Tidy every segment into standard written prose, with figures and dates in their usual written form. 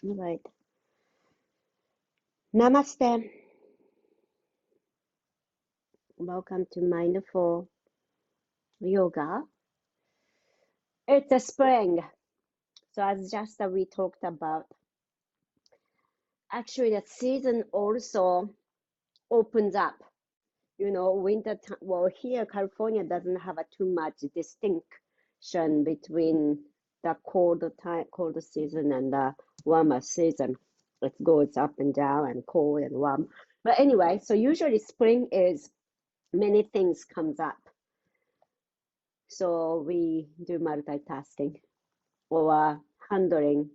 All right. Namaste. Welcome to Mindful Yoga. It's a spring. So as just we talked about, actually the season also opens up. Winter time. Well, here California doesn't have too much distinction between the cold season and the warmer season. It goes up and down and cold and warm. But anyway, so usually spring is many things comes up. So we do multitasking or handling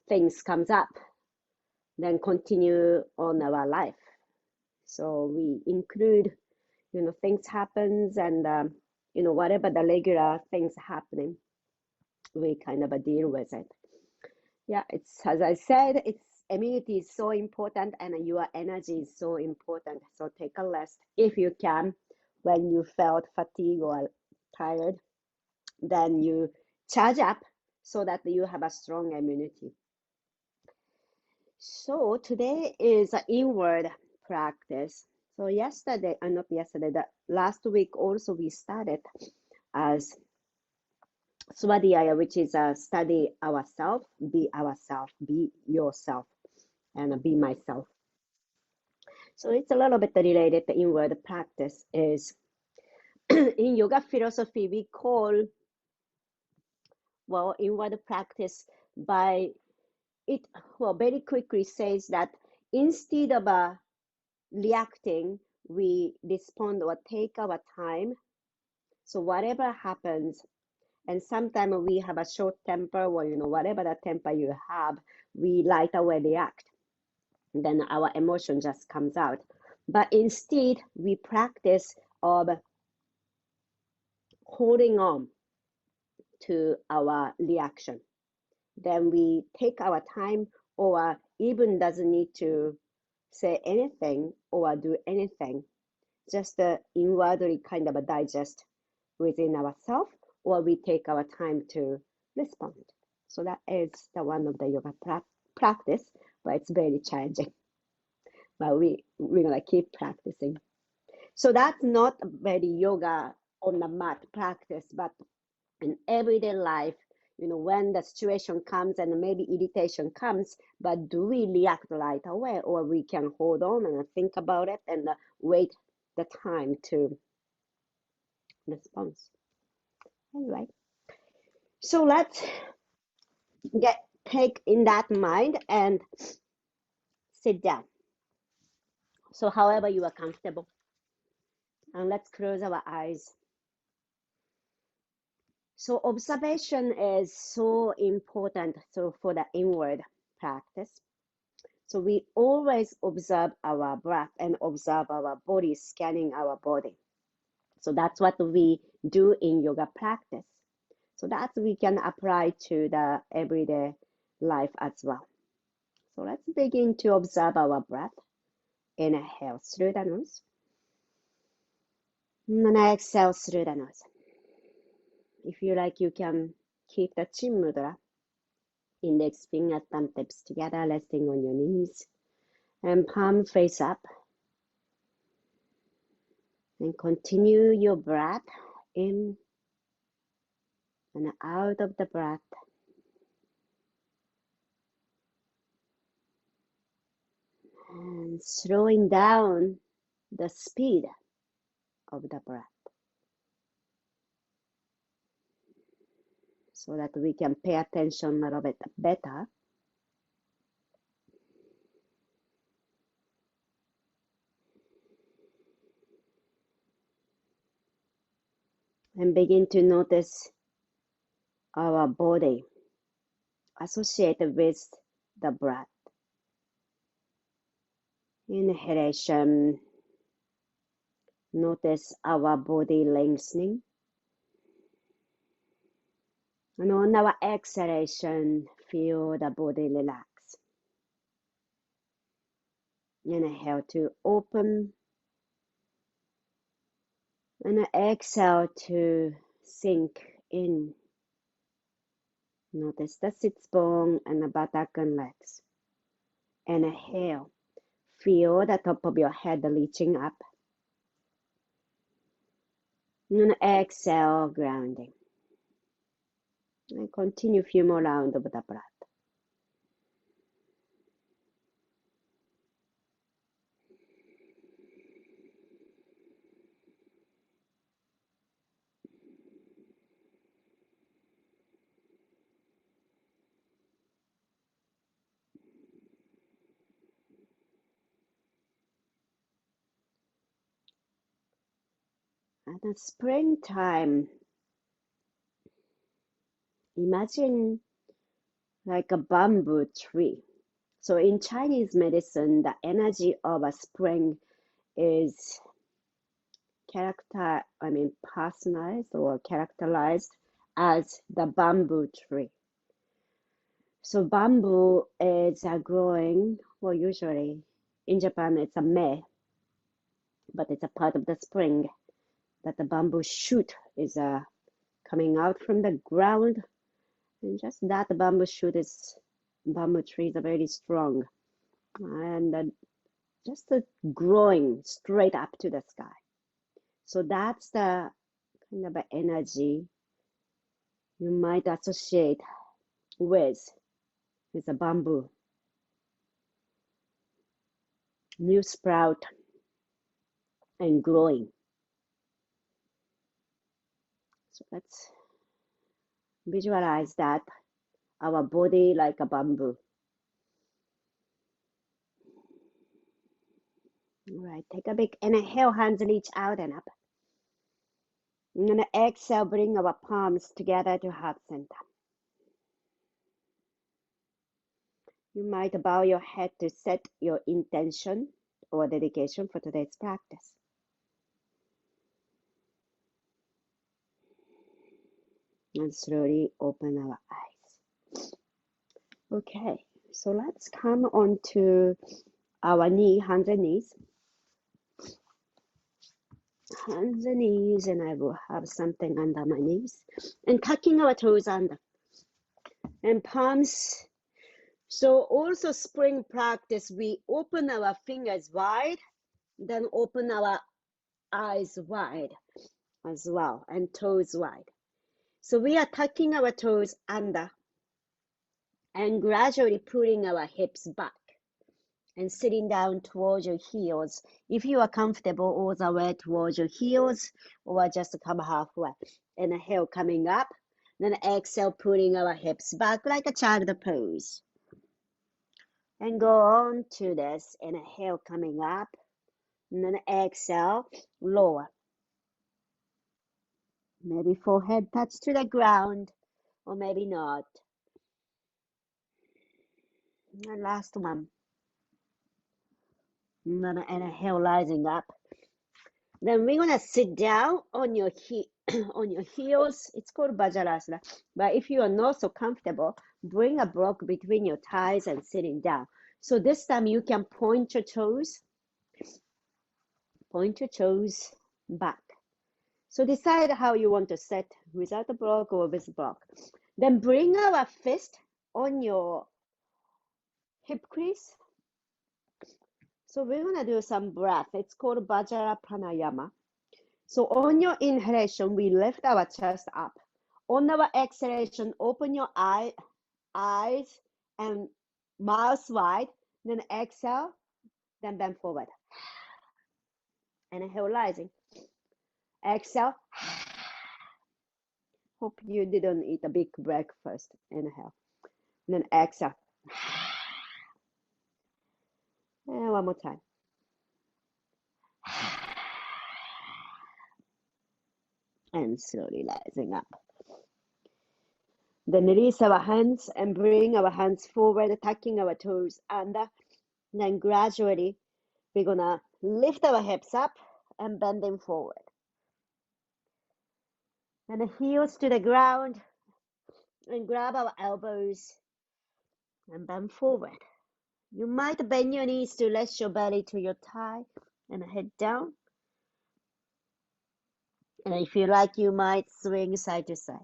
things comes up, then continue on our life. So we include, things happens and, whatever the regular things happening, we kind of deal with it. Yeah, it's, as I said, it's immunity is so important and your energy is so important. So take a rest if you can. When you felt fatigued or tired, then you charge up so that you have a strong immunity. So today is an inward practice. So the last week also we started as Swadhyaya, which is study ourselves, be yourself, and be myself. So it's a little bit related. The inward practice is in yoga philosophy we call inward practice by it. Very quickly says that instead of reacting, we respond or take our time. So whatever happens, and sometimes we have a short temper or whatever the temper you have, we right away react. Then our emotion just comes out. But instead, we practice of holding on to our reaction. Then we take our time, or even doesn't need to say anything or do anything, just inwardly kind of digest within ourselves, or we take our time to respond. So that is the one of the yoga practice, but it's very challenging. But we're gonna keep practicing. So that's not very yoga on the mat practice, but in everyday life, when the situation comes and maybe irritation comes, but do we react right away, or we can hold on and think about it and wait the time to respond. Anyway, so let's take in that mind and sit down. So however you are comfortable, and let's close our eyes. So observation is so important for the inward practice. So we always observe our breath and observe our body, scanning our body. So that's what we do in yoga practice. So that we can apply to the everyday life as well. So let's begin to observe our breath. Inhale through the nose. And exhale through the nose. If you like, you can keep the chin mudra. Index finger, thumb tips together, resting on your knees. And palm face up. And continue your breath in and out of the breath. And slowing down the speed of the breath, so that we can pay attention a little bit better. And begin to notice our body associated with the breath. Inhalation, notice our body lengthening. And on our exhalation, feel the body relax. Inhale to open. And exhale to sink in. Notice the sits bone and the buttock and legs. Inhale. Feel the top of your head reaching up. And exhale, grounding. And continue a few more rounds of the breath. At the springtime, imagine like a bamboo tree. So in Chinese medicine, the energy of a spring is personalized or characterized as the bamboo tree. So bamboo is growing, well, usually in Japan it's a May, but it's a part of the spring that the bamboo shoot is coming out from the ground. And just that bamboo trees are very strong and just growing straight up to the sky. So that's the kind of energy you might associate with a bamboo. New sprout and growing. So let's visualize that, our body like a bamboo. All right, take a big inhale, hands reach out and up. I'm gonna exhale, bring our palms together to heart center. You might bow your head to set your intention or dedication for today's practice. And slowly open our eyes. Okay, so let's come on to our hands and knees. Hands and knees, and I will have something under my knees. And tucking our toes under. And palms. So also spring practice, we open our fingers wide, then open our eyes wide as well, and toes wide. So we are tucking our toes under and gradually pulling our hips back and sitting down towards your heels. If you are comfortable, all the way towards your heels, or just come halfway. Inhale, coming up, then exhale, pulling our hips back like a child pose. And go on to this. Inhale, coming up, and then exhale, lower. Maybe forehead touch to the ground, or maybe not. And last one. And then inhale, rising up. Then we're gonna sit down on your on your heels. It's called Vajrasana. But if you are not so comfortable, bring a block between your thighs and sitting down. So this time you can point your toes back. So decide how you want to sit, without a block or with a block. Then bring our fist on your hip crease. So we're gonna do some breath. It's called Vajra Pranayama. So on your inhalation, we lift our chest up. On our exhalation, open your eyes and mouth wide. Then exhale, then bend forward. Inhale, rising. Exhale. Hope you didn't eat a big breakfast. Inhale. Then exhale. And one more time. And slowly rising up. Then release our hands and bring our hands forward, tucking our toes under. Then gradually, we're gonna lift our hips up and bend them forward. And the heels to the ground, and grab our elbows and bend forward. You might bend your knees to rest your belly to your thigh and head down. And if you like, you might swing side to side.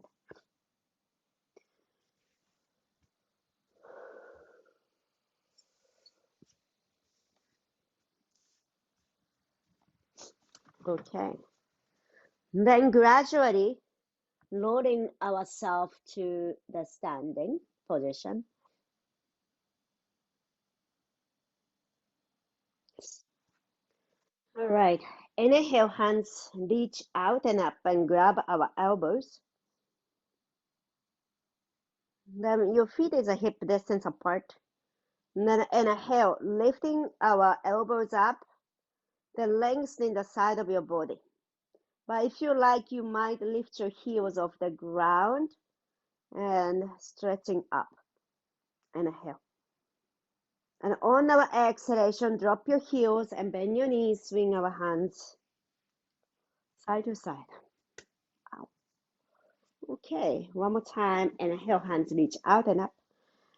Okay. Then gradually lowering ourselves to the standing position. All right. Inhale, hands reach out and up and grab our elbows. Then your feet is a hip distance apart. And then inhale, lifting our elbows up, then lengthening the side of your body. But if you like, you might lift your heels off the ground and stretching up. Inhale. And on our exhalation, drop your heels and bend your knees, swing our hands side to side. Out. Okay, one more time. Inhale, hands reach out and up.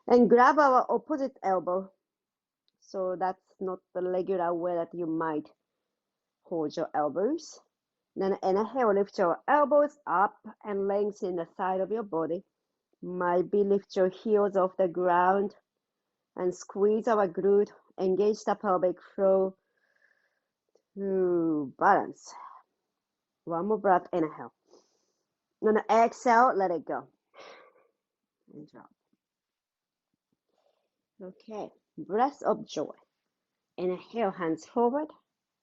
And grab our opposite elbow. So that's not the regular way that you might hold your elbows. Then inhale, lift your elbows up and lengthen the side of your body. Might be lift your heels off the ground and squeeze our glute, engage the pelvic floor to balance. One more breath, inhale. And exhale, let it go. And drop. Okay, breath of joy. Inhale, hands forward.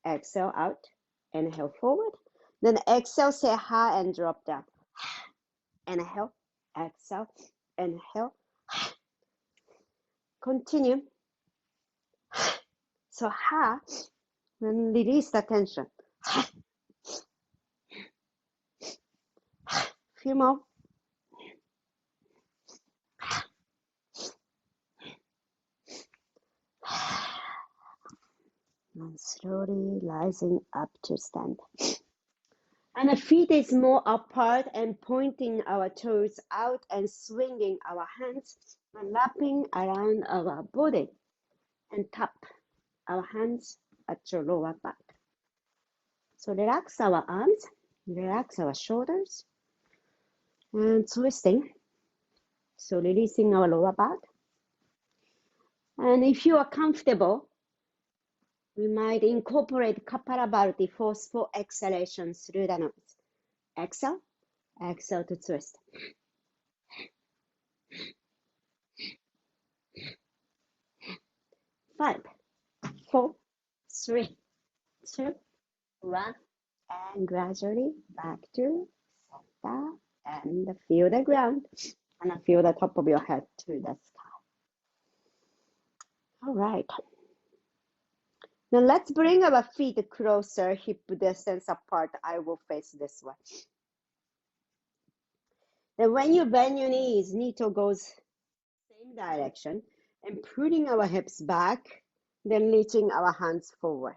Exhale, out. Inhale, forward. Then exhale, say ha and drop down. Inhale, exhale, inhale. Continue. So ha, then release the tension. Few more. And slowly rising up to stand. And the feet is more apart and pointing our toes out and swinging our hands and wrapping around our body and tap our hands at your lower back. So relax our arms, relax our shoulders, and twisting. So releasing our lower back. And if you are comfortable, we might incorporate Kapalabhati, forceful exhalation through the nose. Exhale, exhale to twist. 5, 4, 3, 2, 1, and gradually back to center and feel the ground and feel the top of your head to the sky. All right. Now let's bring our feet closer, hip distance apart. I will face this way. Then when you bend your knees, knee toe goes same direction and pulling our hips back, then reaching our hands forward.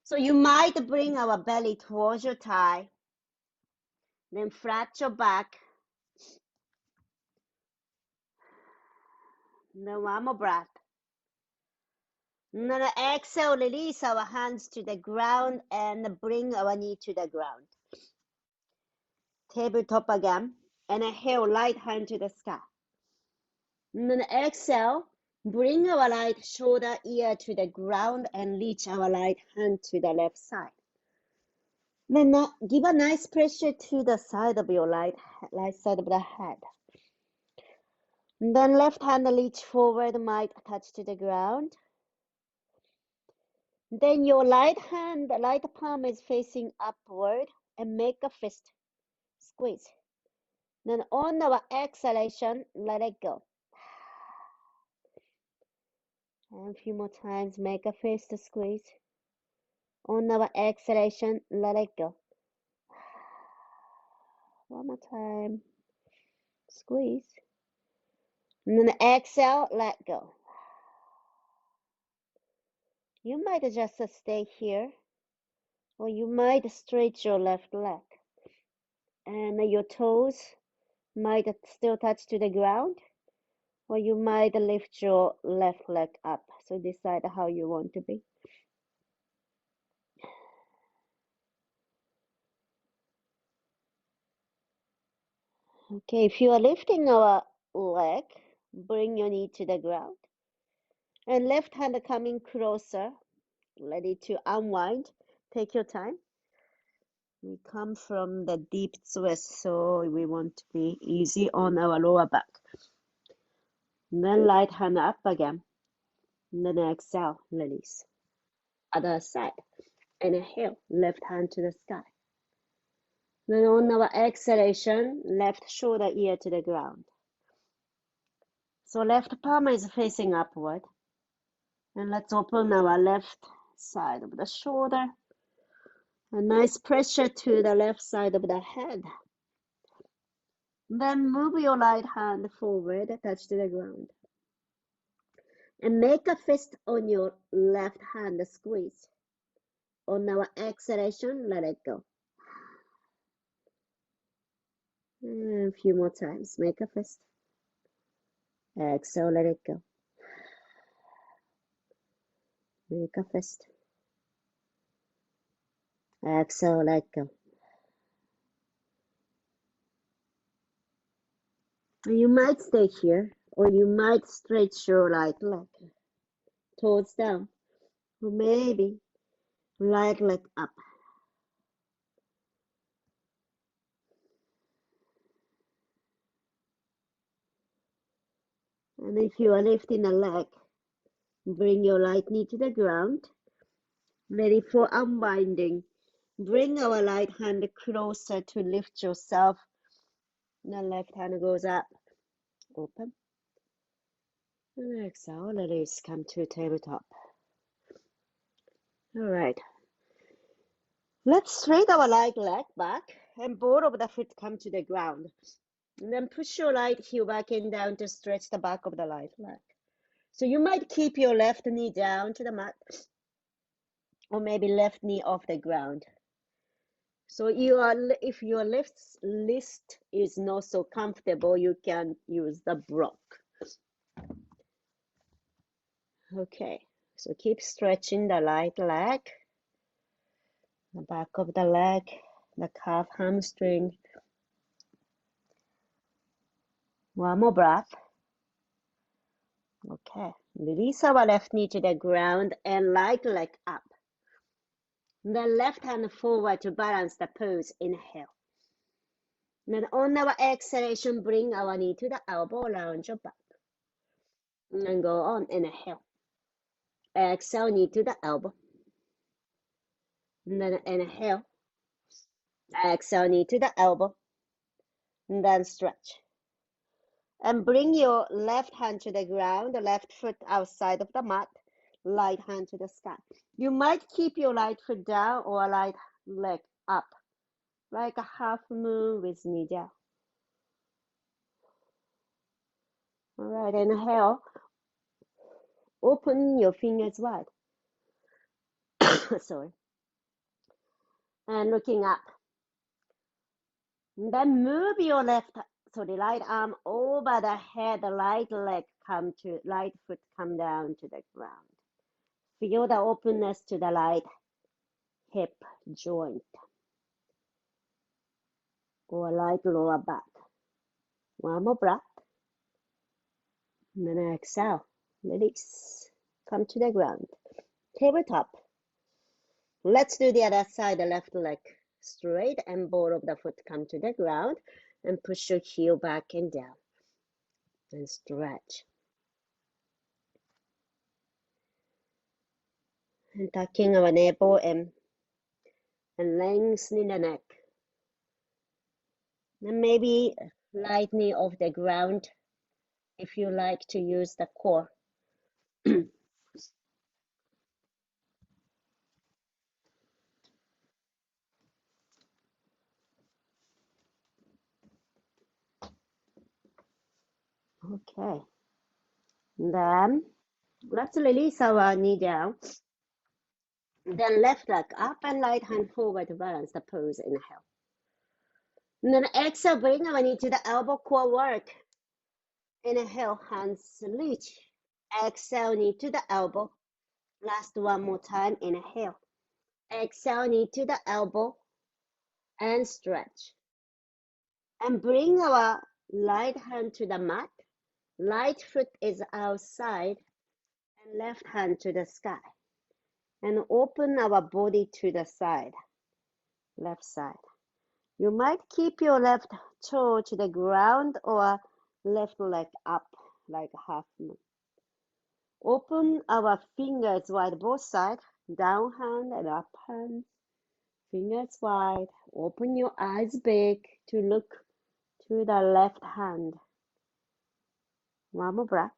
So you might bring our belly towards your thigh, then flat your back. Then one more breath. And then exhale, release our hands to the ground and bring our knee to the ground. Tabletop again. And inhale, right hand to the sky. And then exhale, bring our right shoulder, ear to the ground and reach our right hand to the left side. Then give a nice pressure to the side of your right side of the head. And then left hand reach forward, might touch to the ground. Then your right hand, right palm is facing upward and make a fist squeeze. Then on our exhalation, let it go. And a few more times, make a fist squeeze. On our exhalation, let it go. One more time, squeeze. And then exhale, let go. You might just stay here, or you might stretch your left leg. And your toes might still touch to the ground, or you might lift your left leg up. So decide how you want to be. Okay, if you are lifting our leg, bring your knee to the ground. And left hand coming closer, ready to unwind. Take your time. We come from the deep twist, so we want to be easy on our lower back. And then right hand up again. And then exhale, release. Other side. Inhale, left hand to the sky. Then on our exhalation, left shoulder ear to the ground. So left palm is facing upward. And let's open our left side of the shoulder. A nice pressure to the left side of the head. Then move your right hand forward, touch to the ground. And make a fist on your left hand, squeeze. On our exhalation, let it go. And a few more times, make a fist. Exhale, let it go. Make a fist. Exhale, let go. You might stay here, or you might stretch your right leg, toes down, or maybe right leg up. And if you are lifting a leg, bring your right knee to the ground, ready for unwinding. Bring our right hand closer to lift yourself. The left hand goes up, open. And exhale, release, come to tabletop. All right. Let's straight our right leg back and both of the feet come to the ground. And then push your right heel back and down to stretch the back of the right leg. So you might keep your left knee down to the mat, or maybe left knee off the ground. So if your left wrist is not so comfortable, you can use the block. Okay, so keep stretching the right leg, the back of the leg, the calf, hamstring. One more breath. Okay, release our left knee to the ground and right leg up. Then left hand forward to balance the pose. Inhale. Then on our exhalation, bring our knee to the elbow, round your back. And go on, inhale. Exhale, knee to the elbow. And then inhale. Exhale, knee to the elbow. And then stretch. And bring your left hand to the ground, the left foot outside of the mat, right hand to the sky. You might keep your right foot down or right leg up, like a half moon with knee down. All right, inhale. Open your fingers wide. Sorry. And looking up. And then move your right arm over the head, the right foot come down to the ground. Feel the openness to the right hip joint or right lower back. One more breath. And then exhale. Release. Come to the ground. Tabletop. Let's do the other side, the left leg straight and both of the foot come to the ground and push your heel back and down and stretch. And tucking our navel in and lengthening the neck. And maybe right knee off the ground if you like to use the core. Okay. Then let's release our knee down. Then left leg up and right hand forward to balance the pose. Inhale. And then exhale, bring our knee to the elbow, core work. Inhale, hands reach. Exhale, knee to the elbow. Last one more time. Inhale. Exhale, knee to the elbow and stretch. And bring our right hand to the mat. Right foot is outside and left hand to the sky. and open our body to the side, left side. You might keep your left toe to the ground or left leg up like half moon. Open our fingers wide both sides, down hand and up hand. Fingers wide. Open your eyes big to look to the left hand. One more breath.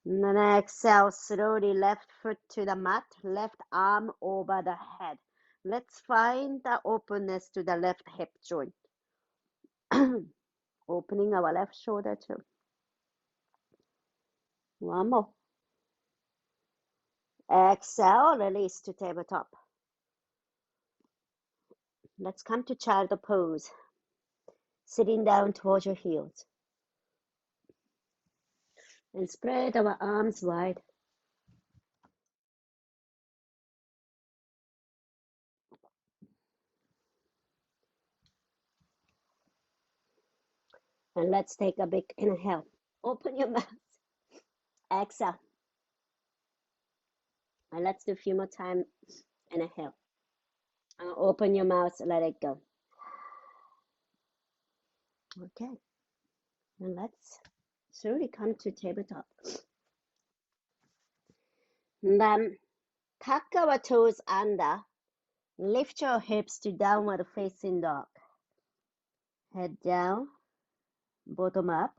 And then exhale slowly, left foot to the mat, left arm over the head. Let's find the openness to the left hip joint. Opening our left shoulder too. One more. Exhale, release to tabletop. Let's come to child pose. Sitting down towards your heels. And spread our arms wide. And let's take a big inhale. Open your mouth. Exhale. And let's do a few more times. Inhale. And open your mouth, let it go. Okay. And let's slowly come to tabletop. And then tuck our toes under. Lift your hips to downward facing dog. Head down, bottom up.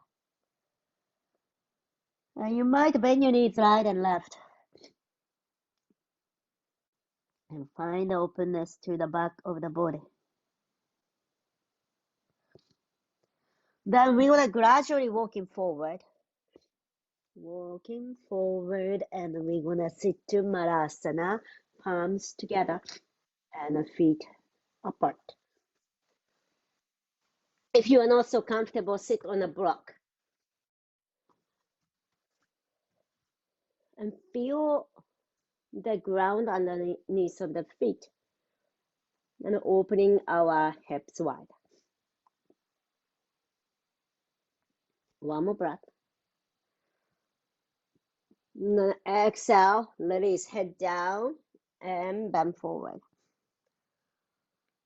And you might bend your knees right and left. And find openness to the back of the body. Then we will gradually walking forward. Walking forward, and we're gonna sit to Malasana, palms together and feet apart. If you are not so comfortable, sit on a block. And feel the ground underneath of the feet. And opening our hips wide. One more breath. And then exhale, release, head down and bend forward.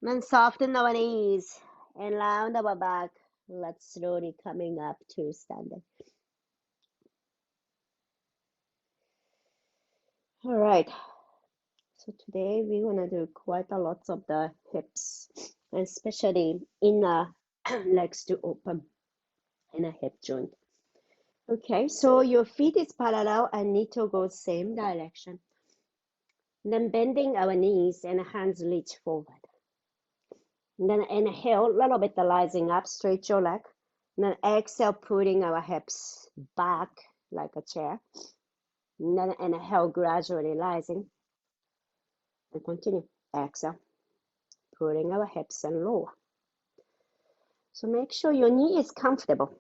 Then soften our knees and round our back. Let's slowly coming up to standing. All right. So today we're gonna do quite a lot of the hips, especially inner legs to open in a hip joint. Okay, so your feet is parallel and need to go same direction. Then bending our knees and hands reach forward. And then inhale, a little bit rising up, stretch your leg. And then exhale, putting our hips back like a chair. And then inhale, gradually rising. And continue. Exhale, putting our hips and lower. So make sure your knee is comfortable.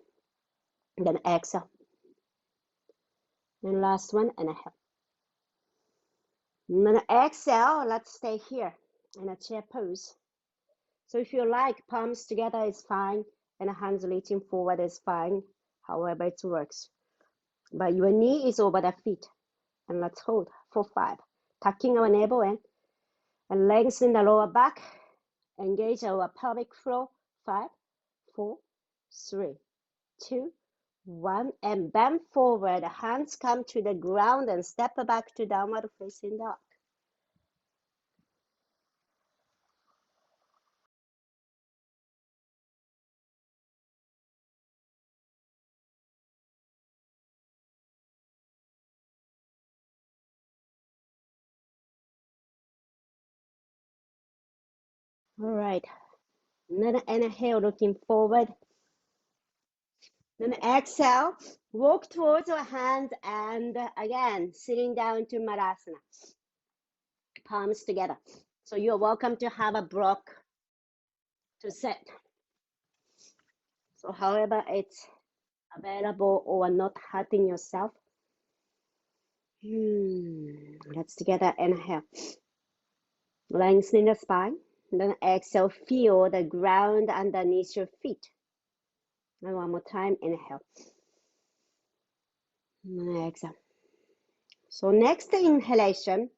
And then exhale. And last one, inhale. And then exhale, let's stay here in a chair pose. So if you like, palms together is fine, and hands reaching forward is fine, however it works. But your knee is over the feet. And let's hold for 5. Tucking our navel in, and lengthen the lower back. Engage our pelvic floor. 5, 4, 3, 2, 1. And bend forward. Hands come to the ground and step back to downward facing dog. All right. Then inhale, looking forward. Then exhale, walk towards your hands, and again, sitting down to Malasana. Palms together. So you're welcome to have a block to sit. So however it's available or not hurting yourself. Let's together inhale. Lengthening the spine. Then exhale, feel the ground underneath your feet. And one more time, inhale. And exhale. So next inhalation,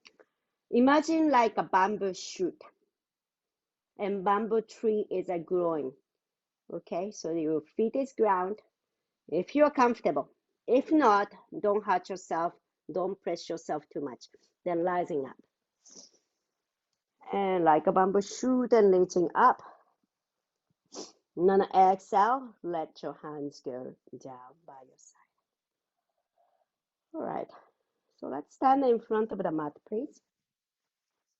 imagine like a bamboo shoot, and bamboo tree is growing. Okay, so your feet is ground if you're comfortable. If not, don't hurt yourself, don't press yourself too much. Then rising up. And like a bamboo shoot and reaching up. Then exhale, let your hands go down by your side. All right, so let's stand in front of the mat, please.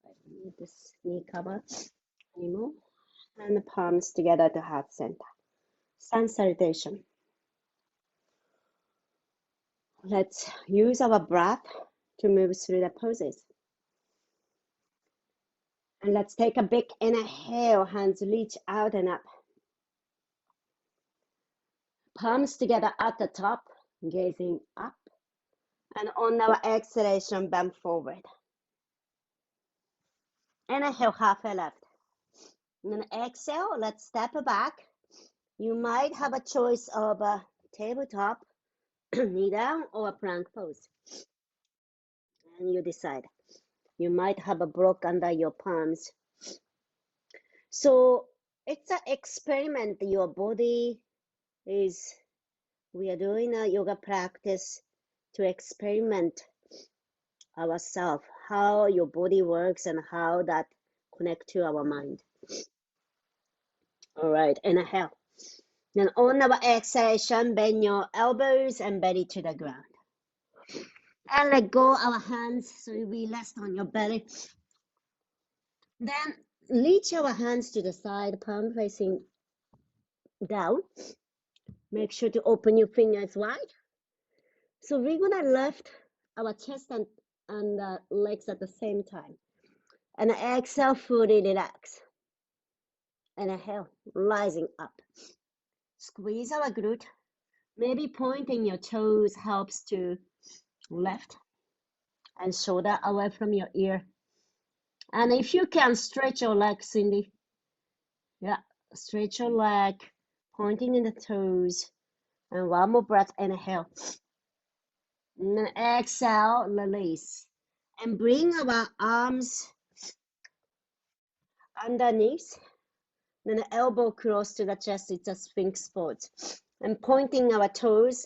I don't need this knee cover anymore. And the palms together to heart center. Sun salutation. Let's use our breath to move through the poses. And let's take a big inhale, hands reach out and up. Palms together at the top, gazing up. And on our exhalation, bend forward. Inhale, halfway left. And then exhale, let's step back. You might have a choice of a tabletop, knee down, or a plank pose. And you decide. You might have a block under your palms. So it's an experiment. Your body is, we are doing a yoga practice to experiment ourselves, how your body works and how that connect to our mind. All right, inhale. Then on our exhalation, bend your elbows and belly to the ground. And let go our hands so we rest on your belly. Then reach our hands to the side, palm facing down. Make sure to open your fingers wide. So we're gonna lift our chest and legs at the same time. And exhale, fully relax. Inhale, rising up. Squeeze our glute. Maybe pointing your toes helps to lift. And shoulder away from your ear. And if you can, stretch your leg, Cindy. Yeah, stretch your leg, pointing in the toes. And one more breath, inhale. And then exhale, release. And bring our arms underneath. Then elbow close to the chest, it's a sphinx pose. And pointing our toes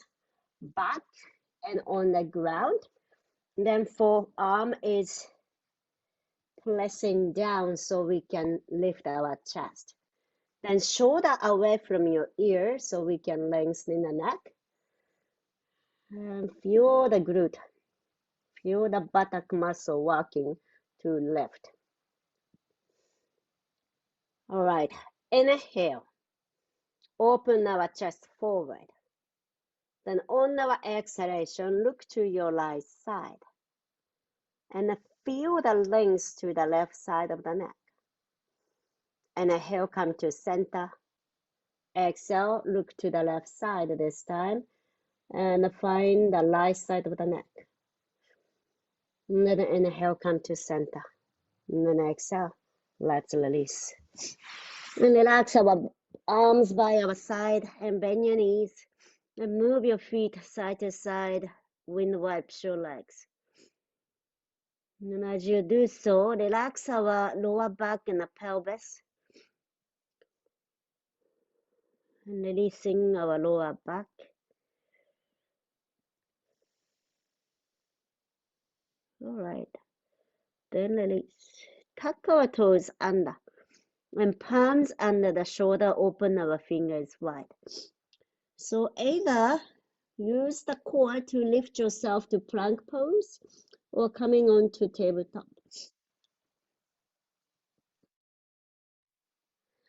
back and on the ground. Then forearm is pressing down so we can lift our chest. Then shoulder away from your ear so we can lengthen the neck. And feel the glute. Feel the buttock muscle working to lift. All right, inhale. Open our chest forward. Then on our exhalation, look to your right side. And feel the length to the left side of the neck. Inhale, come to center. Exhale, look to the left side this time. And find the right side of the neck. And then inhale, come to center. And then exhale, let's release. And relax our arms by our side and bend your knees. And move your feet side to side, wind wipes your legs. And as you do so, relax our lower back and the pelvis. And releasing our lower back. All right. Then release. Tuck our toes under. And palms under the shoulder, open our fingers wide. So either use the core to lift yourself to plank pose or coming on to tabletop.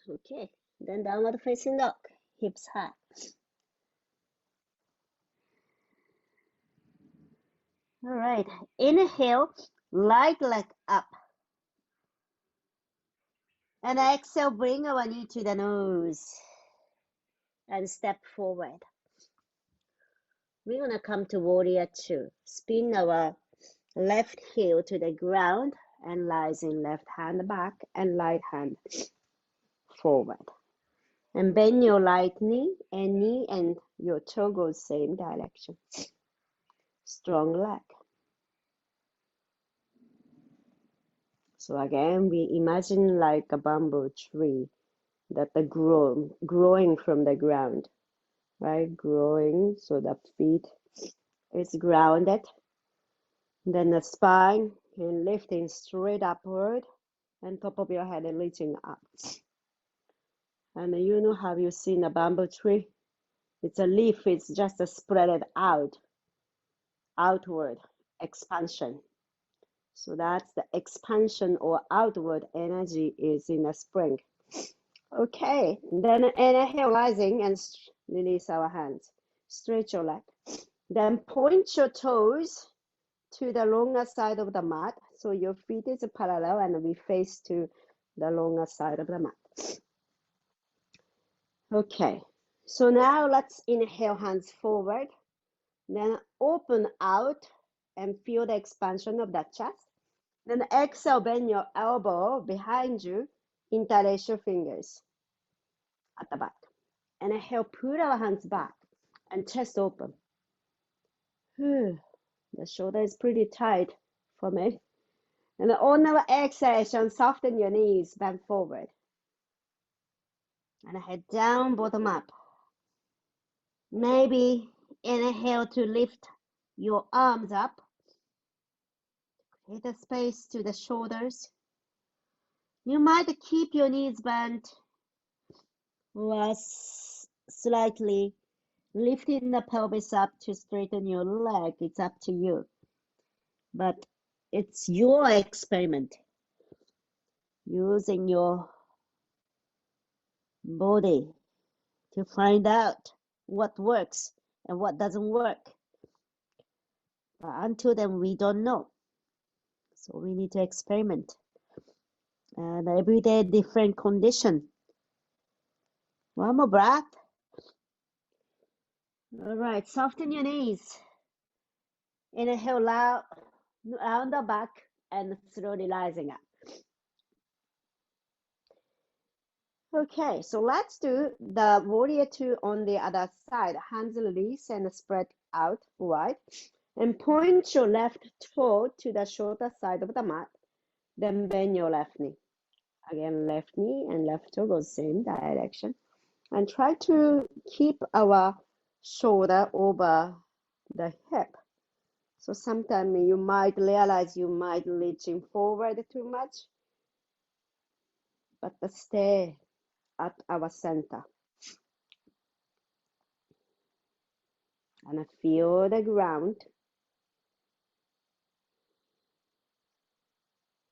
Okay, then downward facing dog, hips high. All right, inhale, right leg up. And exhale, bring our knee to the nose and step forward. We're gonna come to warrior two. Spin our left heel to the ground and rising left hand back and right hand forward. And bend your right knee and your toe goes same direction. Strong leg. So again, we imagine like a bamboo tree that growing from the ground, right? Growing so the feet is grounded. Then the spine and lifting straight upward and top of your head and reaching up. And you know, have you seen a bamboo tree? It's a leaf, it's just a spread it out, outward expansion. So that's the expansion or outward energy is in the spring. Okay, then inhale, rising and release our hands. Stretch your leg. Then point your toes to the longer side of the mat. So your feet is parallel and we face to the longer side of the mat. Okay, so now let's inhale, hands forward. Then open out and feel the expansion of the chest. Then exhale, bend your elbow behind you, interlace your fingers at the back. And inhale, put our hands back and chest open. The shoulder is pretty tight for me. And on our exhalation, soften your knees, bend forward. And head down, bottom up. Maybe inhale to lift your arms up. Create a space to the shoulders. You might keep your knees bent or slightly lifting the pelvis up to straighten your leg. It's up to you. But it's your experiment. Using your body to find out what works and what doesn't work. But until then, we don't know. So we need to experiment. And every day, different condition. One more breath. All right, soften your knees. Inhale loud, round the back and slowly rising up. Okay, so let's do the warrior two on the other side. Hands release and spread out wide. And point your left toe to the shorter side of the mat. Then bend your left knee. Again, left knee and left toe goes same direction. And try to keep our shoulder over the hip. So sometimes you might realize you might reaching forward too much, but stay at our center. And feel the ground.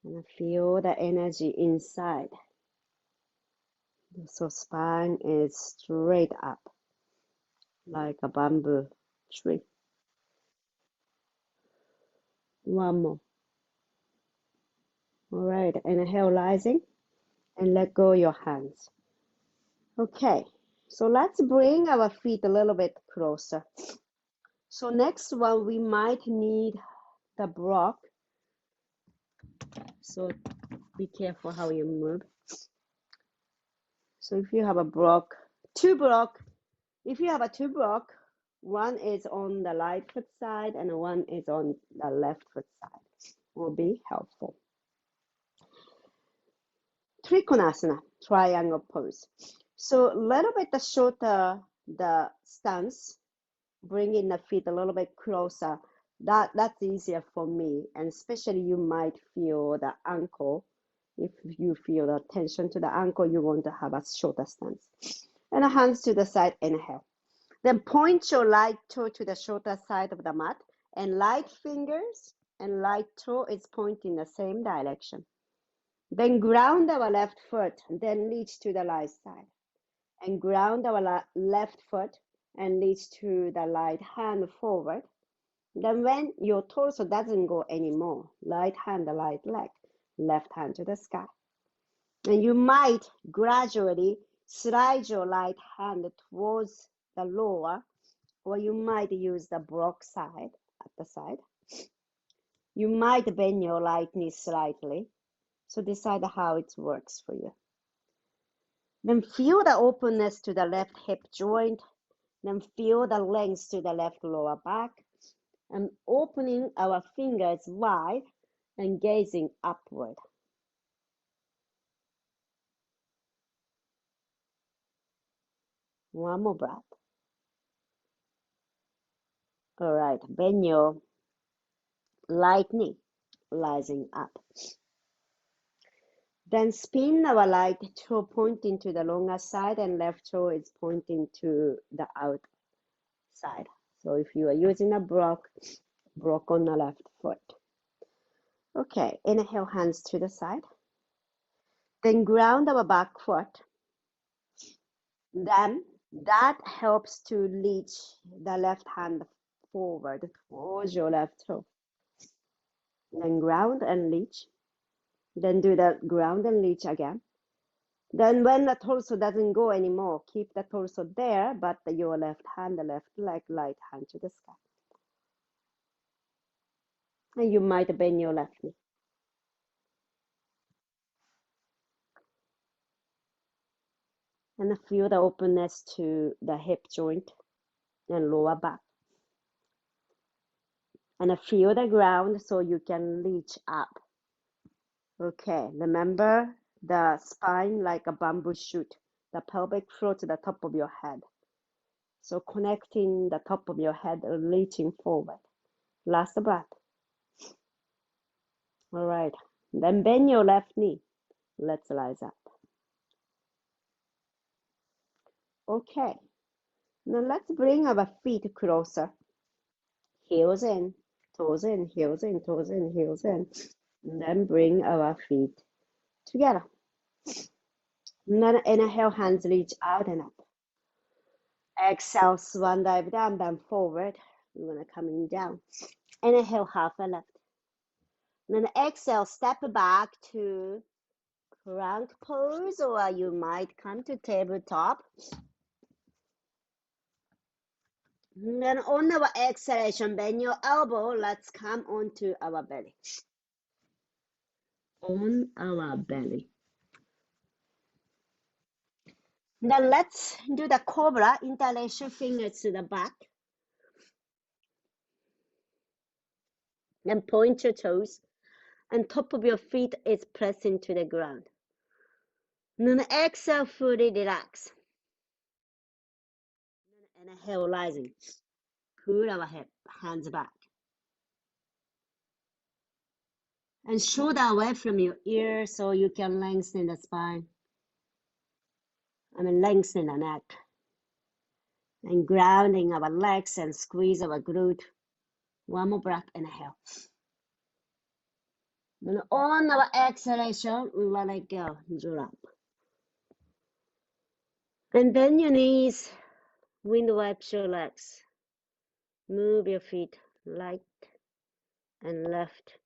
And feel the energy inside. So spine is straight up like a bamboo tree. One more. All right, inhale, rising, and let go your hands. Okay, so let's bring our feet a little bit closer. So next one, we might need the block. So be careful how you move. So if you have a block, two block, if you have a two block, one is on the right foot side and one is on the left foot side, will be helpful. Trikonasana, triangle pose. So a little bit shorter the stance, bringing the feet a little bit closer. That's easier for me, and especially you might feel the ankle. If you feel the tension to the ankle, you want to have a shorter stance. And hands to the side, inhale. Then point your right toe to the shorter side of the mat, and right fingers and right toe is pointing the same direction. Then ground our left foot, then reach to the right side. And ground our left foot and reach to the right hand forward. Then when your torso doesn't go anymore, right hand, the right leg, left hand to the sky. And you might gradually slide your right hand towards the lower, or you might use the block side at the side. You might bend your right knee slightly. So decide how it works for you. Then feel the openness to the left hip joint. Then feel the length to the left lower back. And opening our fingers wide and gazing upward. One more breath. All right, bend your right knee, rising up. Then spin our right toe pointing to the longer side and left toe is pointing to the outside. So if you are using a block on the left foot. Okay, inhale, hands to the side. Then ground our back foot. Then that helps to reach the left hand forward towards your left toe. Then ground and reach. Then do the ground and reach again. Then when the torso doesn't go anymore, keep the torso there, but your left hand, the left leg, right hand to the sky. And you might bend your left knee. And feel the openness to the hip joint and lower back. And feel the ground so you can reach up. Okay, remember the spine like a bamboo shoot, the pelvic floor to the top of your head. So connecting the top of your head and reaching forward. Last breath. All right, then bend your left knee. Let's rise up. Okay, now let's bring our feet closer. Heels in, toes in, heels in, toes in, heels in. And then bring our feet together. And then inhale, hands reach out and up. Exhale, swan dive down, bend forward. We're gonna coming down. Inhale, half a left. Then exhale, step back to plank pose, or you might come to tabletop. And then on our exhalation, bend your elbow. Let's come onto our belly. On our belly. Then let's do the cobra. Interlace your fingers to the back. Then point your toes. And top of your feet is pressing to the ground. Then exhale, fully relax. Then inhale, rising. Pull our hands back. And shoulder away from your ear so you can lengthen the spine. Lengthen the neck. And grounding our legs and squeeze our glute. One more breath, inhale. And on our exhalation, let it go, drop. And bend your knees, wind wipes your legs. Move your feet right and left.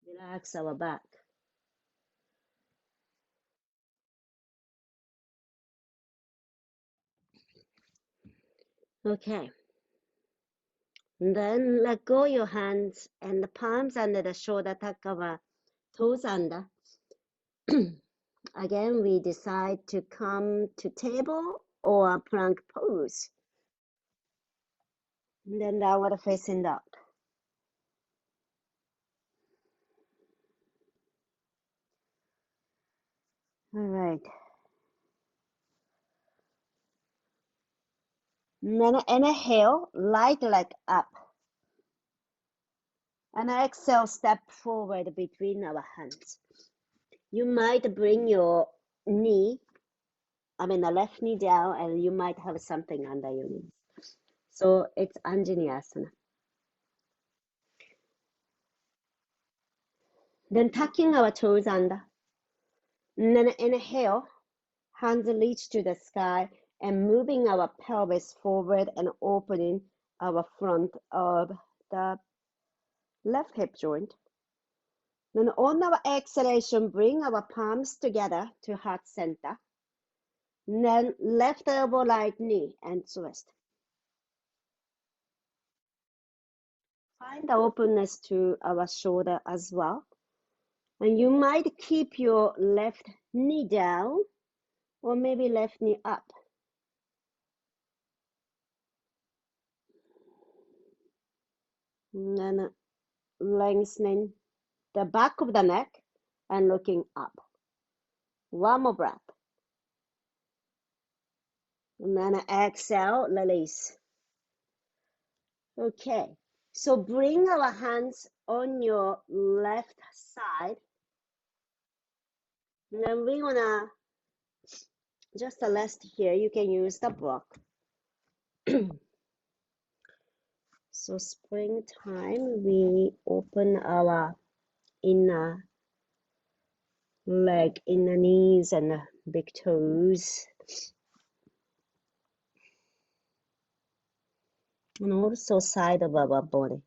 Relax our back. Okay. And then let go your hands and the palms under the shoulder, tuck our toes under. Again, we decide to come to table or plank pose. And then downward facing dog. All right. And then inhale, right leg up. And exhale, step forward between our hands. You might bring your knee, the left knee down, and you might have something under your knees. So it's Anjaneyasana. Then tucking our toes under. And then inhale, hands reach to the sky and moving our pelvis forward and opening our front of the left hip joint. Then on our exhalation, bring our palms together to heart center. And then left elbow, right knee, and twist. Find the openness to our shoulder as well. And you might keep your left knee down or maybe left knee up. And then lengthening the back of the neck and looking up. One more breath. And then exhale, release. Okay, so bring our hands on your left side. And then we're gonna just rest here. You can use the block. So springtime, we open our inner leg, inner knees and big toes. And also side of our body.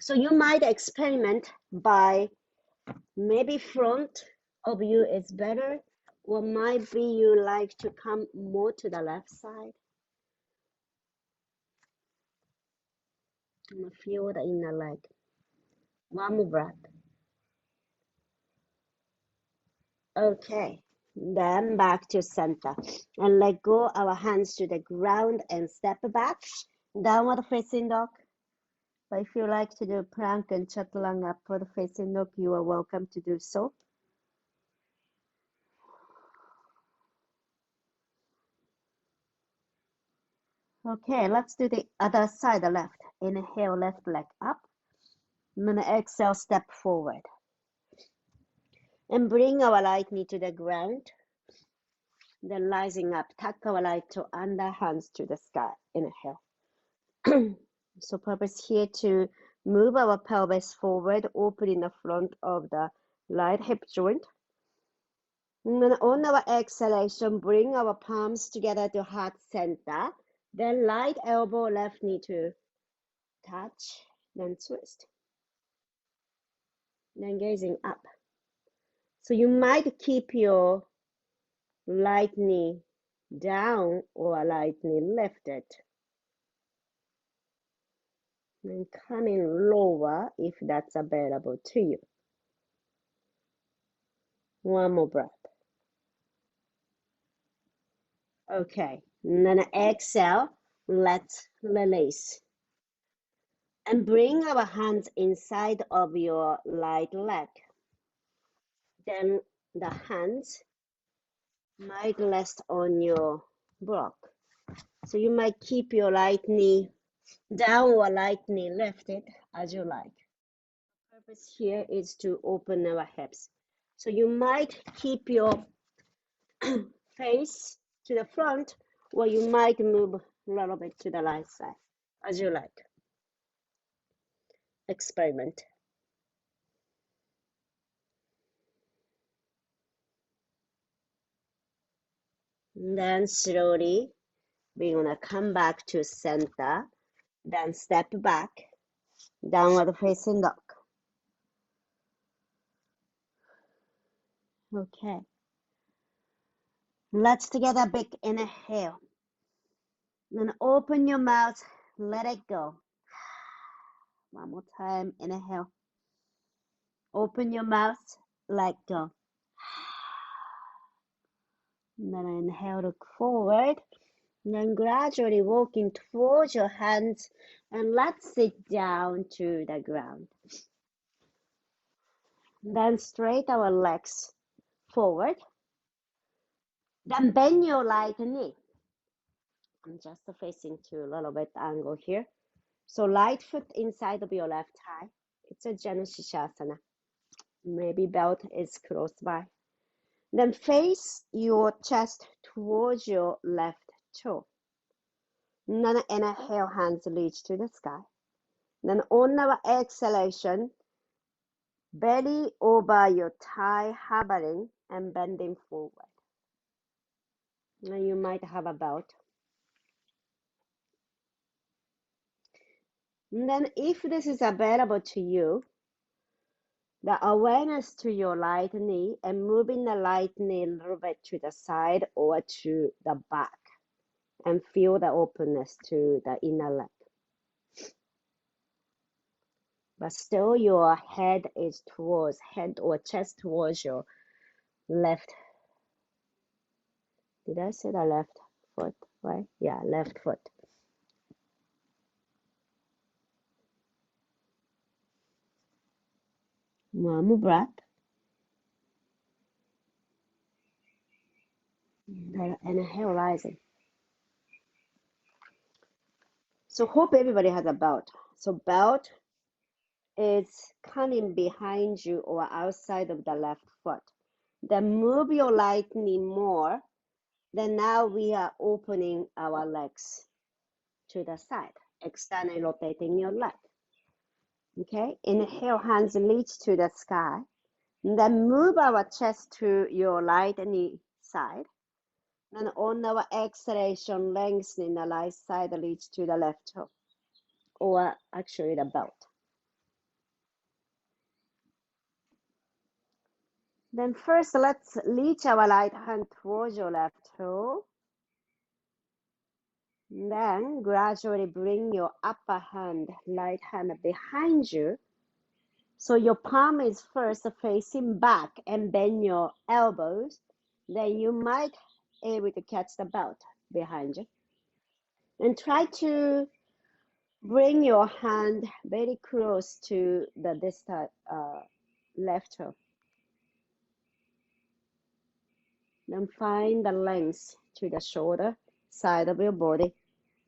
So you might experiment by maybe front of you is better, or might be you like to come more to the left side. And feel the inner leg. One more breath. Okay, then back to center. And let go our hands to the ground and step back. Downward facing dog. But if you like to do plank and chaturanga upward facing dog, you are welcome to do so. Okay, let's do the other side, the left. Inhale, left leg up. And then exhale, step forward. And bring our right knee to the ground. Then rising up, tuck our right toe under, hands to the sky. Inhale. So purpose here to move our pelvis forward, opening the front of the right hip joint. And then on our exhalation, bring our palms together to heart center. Then right elbow, left knee to touch, then twist. Then gazing up. So you might keep your right knee down or right knee lifted. Then coming lower if that's available to you. One more breath. Okay, and then exhale, let's release. And bring our hands inside of your right leg. Then the hands might rest on your block. So you might keep your right knee down or right knee lifted as you like. The purpose here is to open our hips. So you might keep your face to the front, or you might move a little bit to the right side, as you like. Experiment. And then slowly, we're gonna come back to center, then step back, downward facing dog. Okay. Let's take a big inhale. Then open your mouth, let it go. One more time, inhale. Open your mouth, let go. And then inhale, look forward. And then gradually walking towards your hands, and let's sit down to the ground. Then straight our legs forward. Then bend your right knee. I'm just facing to a little bit angle here. So right foot inside of your left thigh. It's a Janu Shishasana. Maybe belt is close by. Then face your chest towards your left toe. Then inhale, hands reach to the sky. Then on our exhalation, belly over your thigh, hovering and bending forward. Now you might have a belt. And then if this is available to you, the awareness to your right knee and moving the right knee a little bit to the side or to the back and feel the openness to the inner leg. But still your head is towards, head or chest towards your left. Did I say the left foot, right? Yeah, left foot. One more breath. Then inhale, rising. So hope everybody has a belt. So belt is coming behind you or outside of the left foot. Then move your right knee more. Then now we are opening our legs to the side, externally rotating your leg. Okay, inhale, hands reach to the sky. Then move our chest to your right knee side. And on our exhalation, lengthening the right side, reach to the left toe, or actually the belt. Then first, let's reach our right hand towards your left toe. Then gradually bring your upper hand, right hand behind you. So your palm is first facing back and bend your elbows. Then you might able to catch the belt behind you. And try to bring your hand very close to the distant left toe. Then find the length to the shoulder side of your body,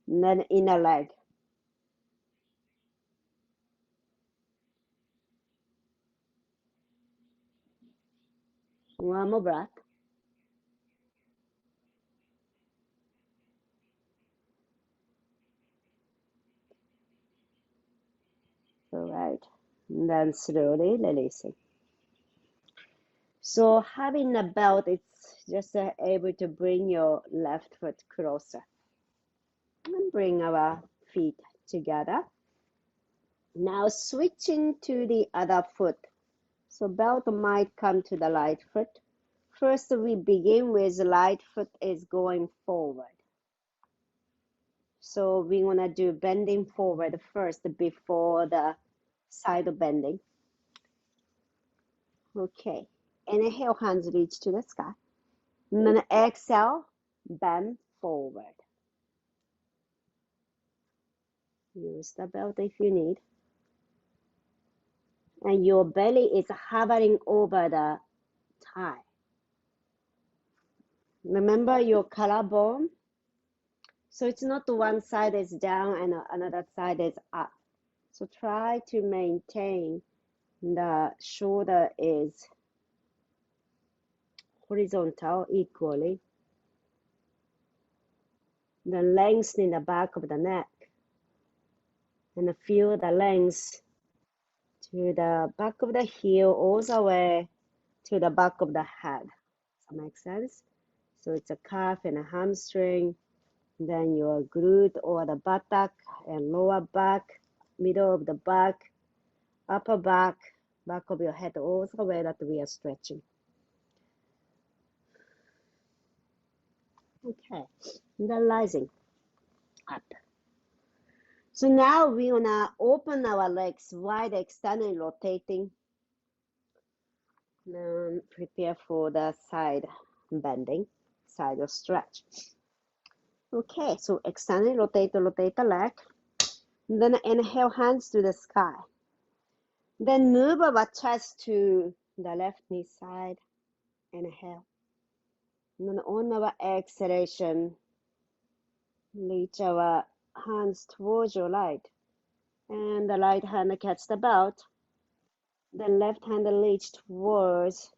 and then inner leg. One more breath. All right. And then slowly releasing. So having a belt, it's just able to bring your left foot closer. And bring our feet together. Now switching to the other foot. So belt might come to the right foot. First, we begin with right foot is going forward. So we're gonna do bending forward first before the side bending. Okay, inhale, hands reach to the sky. And then exhale, bend forward. Use the belt if you need. And your belly is hovering over the thigh. Remember your collarbone? So it's not one side is down and another side is up. So try to maintain the shoulder is horizontal equally. Then lengthening the back of the neck. And feel the length to the back of the heel all the way to the back of the head. Does that make sense? So it's a calf and a hamstring, then your glute or the buttock and lower back, middle of the back, upper back, back of your head, all the way that we are stretching. Okay, and then rising up. So now we're gonna open our legs wide, externally rotating. Then prepare for the side bending, side stretch. Okay, so externally rotate the leg. And then inhale, hands to the sky. Then move our chest to the left knee side. Inhale. And then on our exhalation, reach our hands towards your right. And the right hand catch the belt. The left hand reach towards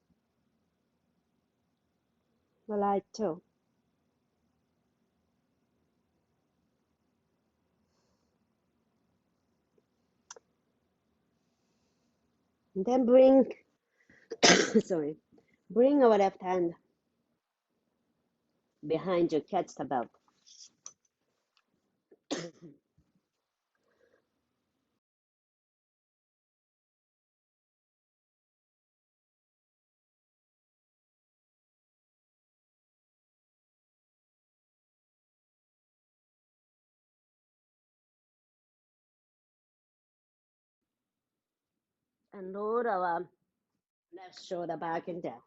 the right toe. And then bring, sorry, bring our left hand behind you, catch the belt. And lower our left shoulder back and down.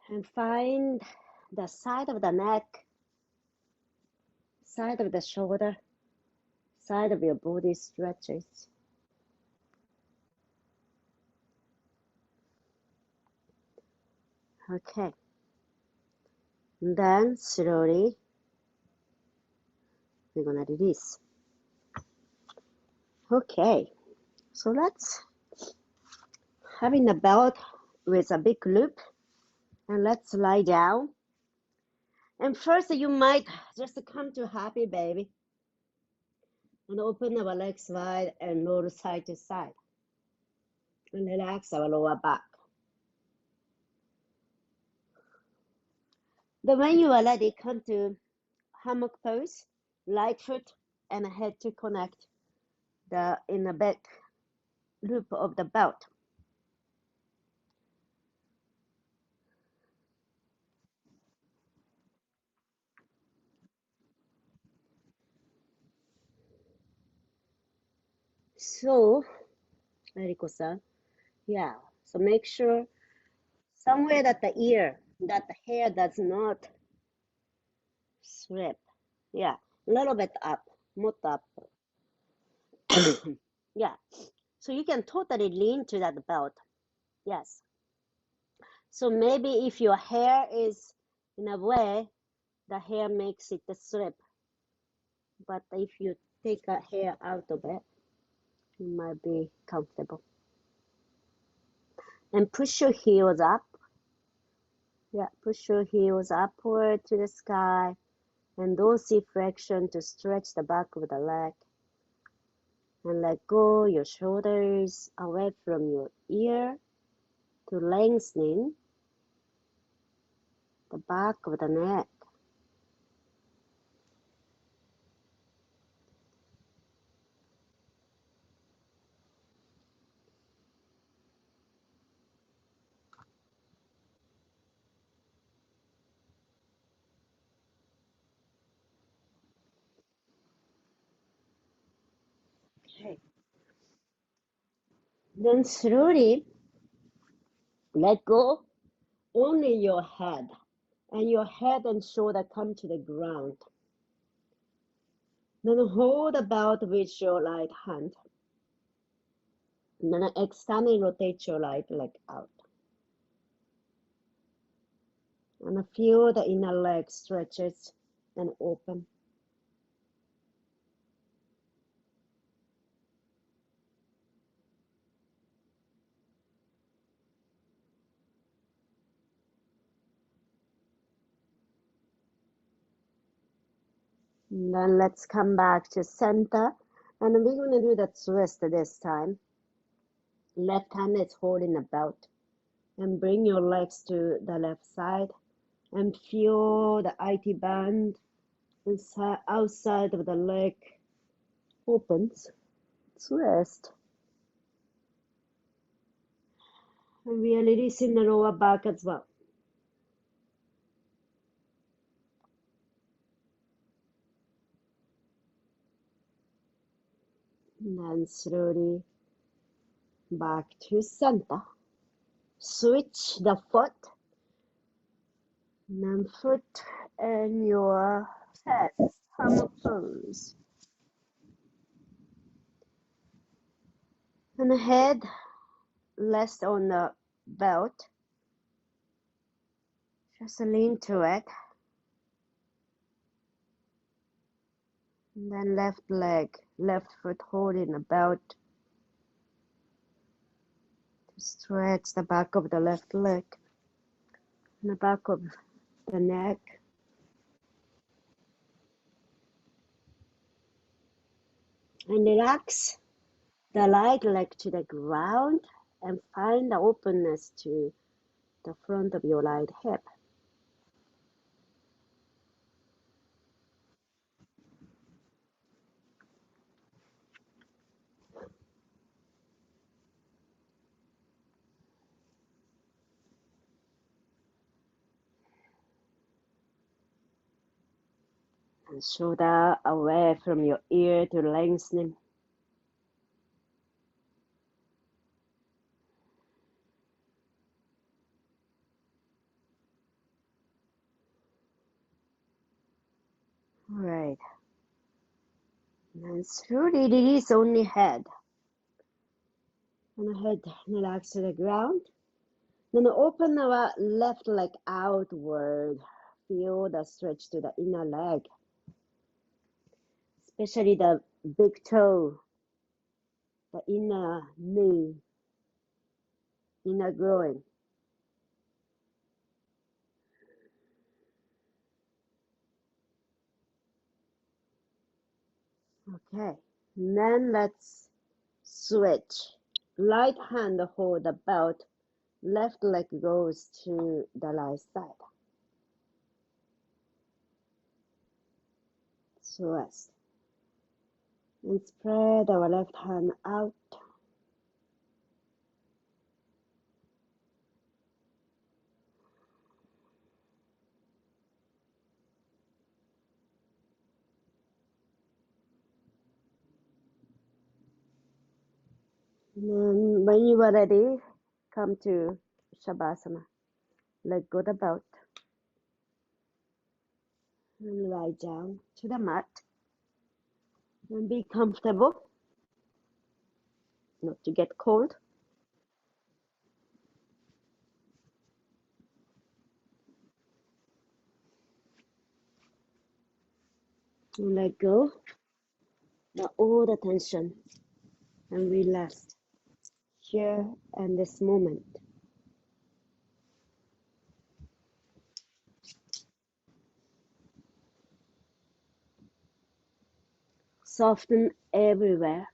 And find the side of the neck, side of the shoulder, side of your body stretches. Okay. And then slowly we're gonna release. Okay. So let's having a belt with a big loop, and let's lie down. And first you might just come to happy baby and open our legs wide and roll side to side and relax our lower back. Then when you are ready, come to hammock pose, right foot and head to connect the inner back loop of the belt. So, Eriko-san, yeah, so make sure somewhere that the ear, that the hair does not slip. Yeah, a little bit up, more up. Yeah, so you can totally lean to that belt. Yes. So maybe if your hair is in a way, the hair makes it slip. But if you take a hair out of it, you might be comfortable. And push your heels up. Yeah, push your heels upward to the sky. And don't see flexion to stretch the back of the leg. And let go your shoulders away from your ear to lengthening the back of the neck. Okay. Then slowly let go only your head. And your head and shoulder come to the ground. Then hold about with your right hand. And then externally rotate your right leg out. And feel the inner leg stretches and open. And then let's come back to center. And we're going to do the twist this time. Left hand is holding the belt. And bring your legs to the left side. And feel the IT band inside, outside of the leg opens. Twist. And we are releasing the lower back as well. And then slowly back to center. Switch the foot. And then foot and your head. Hammock pose. And the head rests on the belt. Just lean to it. And then left leg, left foot holding the belt. Stretch the back of the left leg and the back of the neck. And relax the right leg to the ground and find the openness to the front of your right hip. And shoulder away from your ear to lengthening. All right. And slowly release only head. And the head relax to the ground. Then open our left leg outward. Feel the stretch to the inner leg, especially the big toe, the inner knee, inner groin. Okay, then let's switch. Right hand hold the belt, left leg goes to the right side. Rest. And spread our left hand out. And then when you are ready, come to Shavasana. Let go the belt. And lie down to the mat. And be comfortable. Not to get cold. And let go all the tension. And relax here and this moment. Soften everywhere.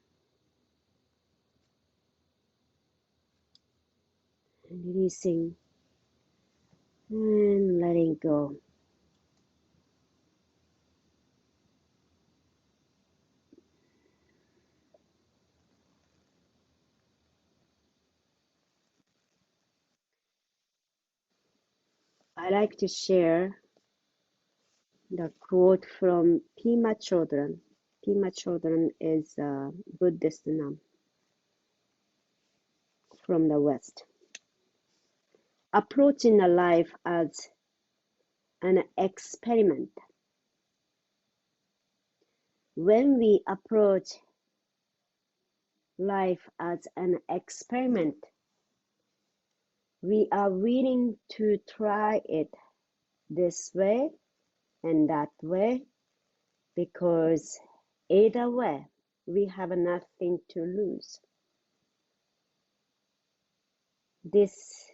And releasing and letting go. I like to share the quote from Pema Chodron. Pema Chodron is a Buddhist nun from the West. Approaching a life as an experiment. When we approach life as an experiment, we are willing to try it this way and that way, because either way, we have nothing to lose. This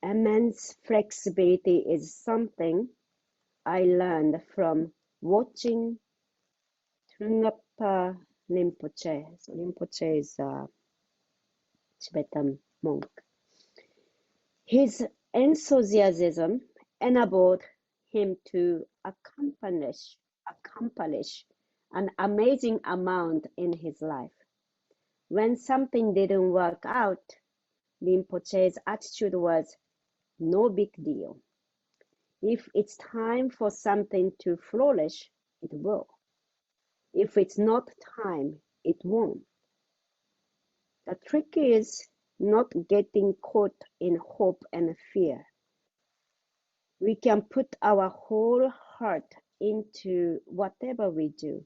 immense flexibility is something I learned from watching Trungpa Rinpoche. So Rinpoche is a Tibetan monk. His enthusiasm enabled him to accomplish an amazing amount in his life. When something didn't work out, Rinpoche's attitude was no big deal. If it's time for something to flourish, it will. If it's not time, it won't. The trick is not getting caught in hope and fear. We can put our whole heart into whatever we do.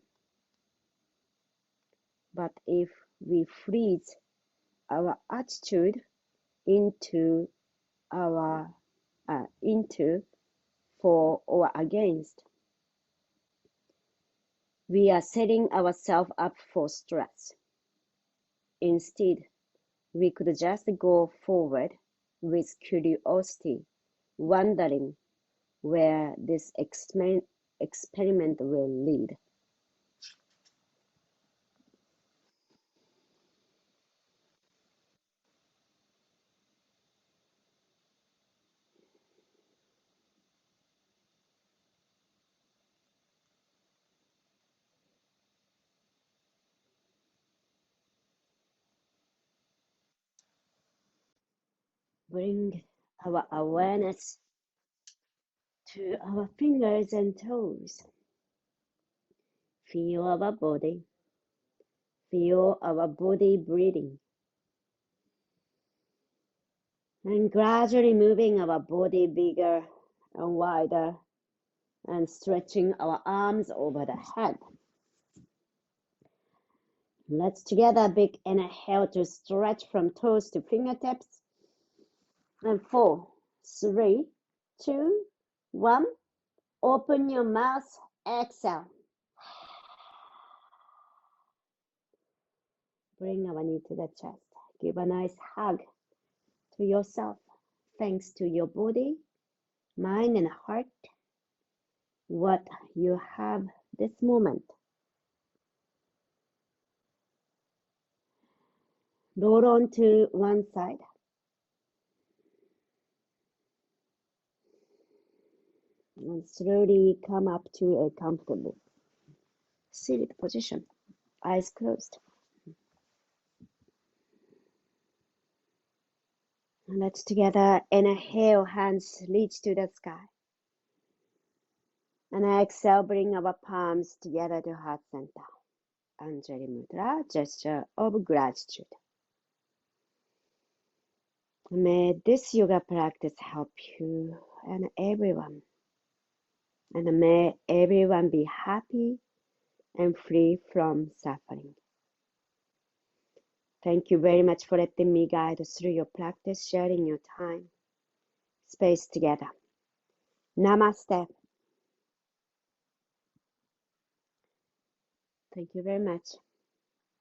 But if we freeze our attitude into for or against, we are setting ourselves up for stress. Instead, we could just go forward with curiosity, wondering where this experiment will lead. Bring our awareness to our fingers and toes. Feel our body. Feel our body breathing. And gradually moving our body bigger and wider and stretching our arms over the head. Let's together big inhale to stretch from toes to fingertips. And 4, 3, 2, 1. Open your mouth, exhale. Bring our knee to the chest. Give a nice hug to yourself. Thanks to your body, mind, and heart, what you have this moment. Roll on to one side. And slowly come up to a comfortable seated position. Eyes closed. And let's together inhale, hands reach to the sky. And exhale, bring our palms together to heart center. Anjali Mudra, gesture of gratitude. May this yoga practice help you and everyone. And may everyone be happy and free from suffering. Thank you very much for letting me guide through your practice, sharing your time, space together. Namaste. Thank you very much.